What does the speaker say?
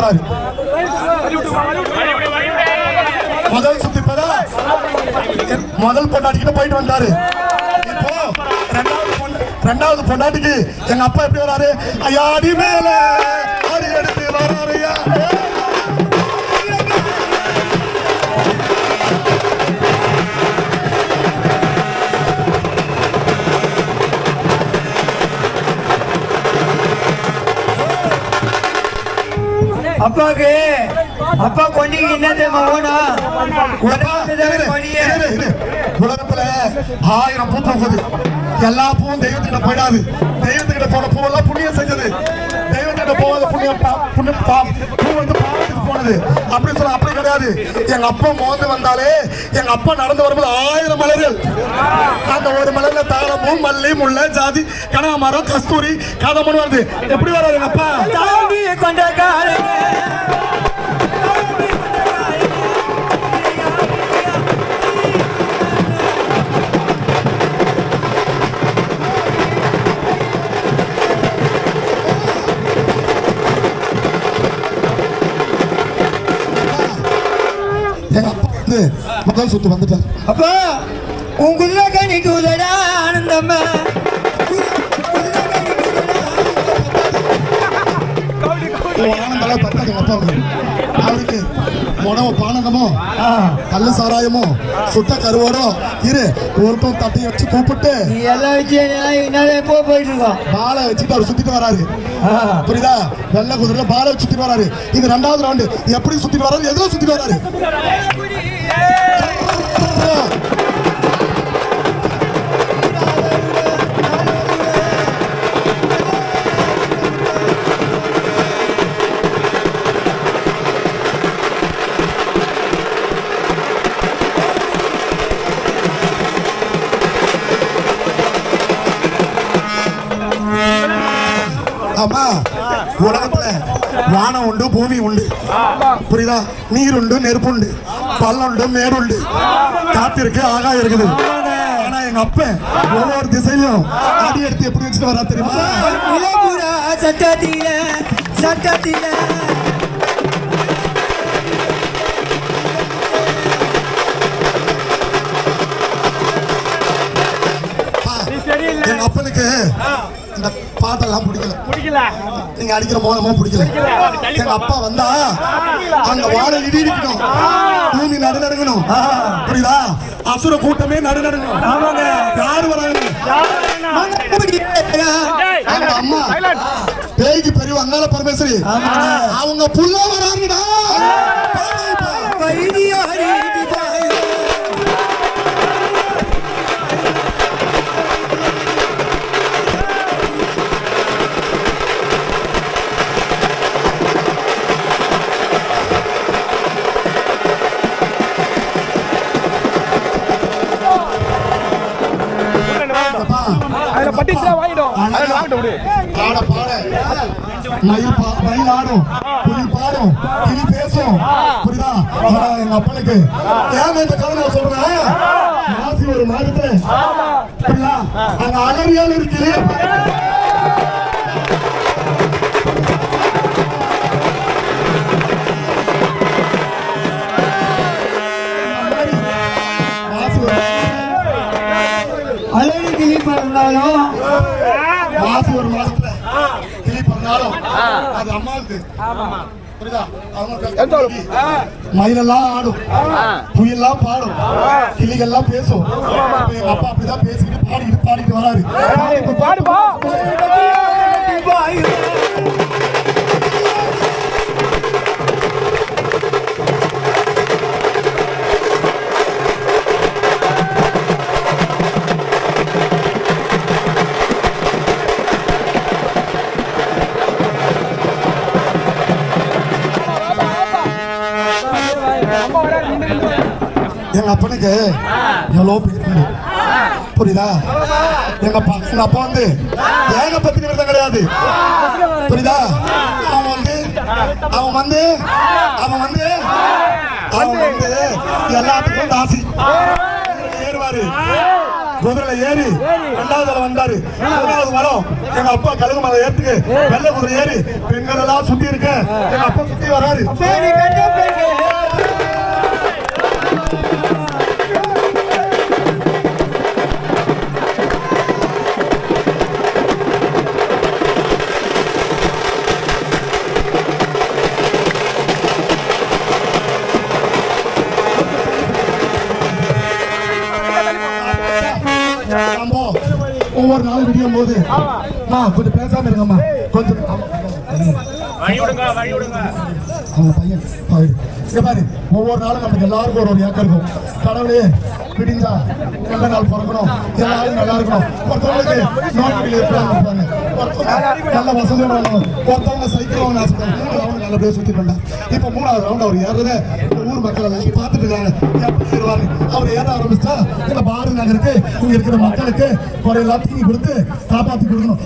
வராரு. முதல் சுத்தி முதல் பொண்டாட்டிக்கிட்ட போயிட்டு வந்தாரு. இப்போ ரெண்டாவது பொண்டாட்டிக்கு எங்க அப்பா எப்படி வராரு? ஐயா அடி மேல அடி எடுத்து வராரு. அப்பாக்கு அப்பா கொண்டிக்கு என்ன தெரியுமா உலகத்துல 1000 பூ போகுது. எல்லா பூவும் தெய்வத்துக்கிட்ட போயிடாது. தெய்வத்துக்கிட்ட போன பூவெல்லாம் புண்ணியம் செஞ்சது. தெய்வத்துக்கிட்ட போகாத புண்ணியம் பூ வந்து பாவத்துக்கு போனது. அப்படி சொல்ல அப்படி கிடையாது. எங்க அப்பா மோந்து வந்தாலே எங்க அப்பா நடந்து வரும்போது 1000 மலர்கள். அந்த ஒரு மலர்ல தாளமும் மல்லி முல்லை ஜாதி கனகாமரம் கஸ்தூரி காதமன் வருது. எப்படி வராது எங்க அப்பா? கொண்ட காலம் எங்க அப்பா வந்து முதல் சுத்து வந்துட்டார். அப்பா உன் குதிரை நிக்குதடா ஆனந்தம்மா. ஆனந்தெல்லாம் பத்தாது எங்க அப்பாவுக்கு. அவருக்கு உணவு பானகமோ கல்லு சாராயமோ சுத்த கருவோடோ இரு ஒருத்தம் தட்டி வச்சு கூப்பிட்டு எல்லாம் வச்சு எப்போ போயிட்டு இருக்கோம். பாலை வச்சுட்டு அவர் சுத்திட்டு வராரு. புரியுதா? வெள்ளை குதிரையில பாலை வச்சு சுத்திட்டு வராரு. இது 2வது ரவுண்டு. எப்படி சுத்திட்டு வராரு? எதுவும் சுத்திட்டு வராரு. ஆமா, உலகத்துல வானம் உண்டு பூமி உண்டு. புரியுதா? நீர் உண்டு நெருப்பு உண்டு பள்ளம் உண்டு மேடு உண்டு காத்து இருக்கு ஆகாயம் இருக்குது. ஆனா எங்க அப்ப ஒவ்வொரு திசையிலும் அடி எடுத்து எப்படி வச்சுட்டு வரா தெரியுமா? சட்டத்தில சட்டத்தில எங்க அப்பனுக்கு இந்த பாட்டெல்லாம் பிடிக்கல. நீங்க அடிக்கிற மோனமும் பிடிக்கல. எங்க அப்பா வந்தா அங்க வாழை இடிக்கணும், பூமி நடுநடுங்கணும். புரியுதா? அசுர கூட்டமே நடுநடுங்கணும். யாரு வராங்க? எங்க அம்மா பேய்க்கு பெரிய அங்காள பரமேஸ்வரி அவங்க புள்ள வராங்கடா. மயில் ஆடும், புலி பாடும், கிளி பேசும். புரியுதா? எங்க அப்பனுக்கு ஏன் இந்த கதை சொல்றேன்? மாசி ஒரு மாதத்துல புரியுதா? அங்க அலறியால் இருக்கு. அழகு கிளி பிறந்தாலும் மாசி ஒரு மாதத்துல கிளி பிறந்தாலும் அது அம்மாவுக்கு. புரியுதா? மயிலெல்லாம் ஆடும், புயல்லாம் பாடும், கிளிகள்லாம் பேசும். எங்க அப்பா அப்படிதான் பேசிக்கிட்டு பாடிட்டு வராரு. பாடுப்பா எங்க அப்பனுக்கு எவ்வளோ பேர். புரியுதா? எங்க அப்பா வந்து ஏக பத்தி விரதம் கிடையாது. புரியுதா? அவன் வந்து எல்லாத்துக்கும் தாசி ஏறுவாரு. குதிரையில ஏறி 2வது தடவை வந்தாரு. 3வது வரம் எங்க அப்பா கழுகு மலை ஏத்துக்கு வெள்ளை குதிரை ஏறி பெண்கள் எல்லாம் சுத்தி இருக்க எங்க அப்பா சுத்தி வராரு. ஒவ்வொரு நாளும் விடியும் போது கொஞ்சம் பேசாம இருங்கம்மா, கொஞ்சம் அவங்க பையன் பாரு. ஒவ்வொரு நாளும் நமக்கு எல்லாருக்கும் ஒரு ஏக்கம் இருக்கும். கடவுளே விடிஞ்சா நல்ல நாள் பிறக்கணும், எல்லாரும் நல்லா இருக்கணும். ஒருத்தவங்களுக்கு நோய்கள் இருப்பாங்க, ஒருத்தவங்க நல்ல வசதியோட வரணும், ஒருத்தவங்க சைக்கிள் வாங்க ஆசைப்படுறாங்க. ரவுண்ட் நல்லபடியாக சுத்தி பண்ணார். இப்ப 3வது ரவுண்ட் அவர் ஏறத ஊர் மக்கள் எல்லாம் பார்த்துட்டு இருக்காங்க. எப்படி ஏறுவாரு? அவர் ஏற ஆரம்பிச்சா இந்த பாரதி நகருக்கு இங்க இருக்கிற மக்களுக்கு ஒரு எல்லாத்தையும் கொடுத்து காப்பாத்தி கொடுக்கணும்.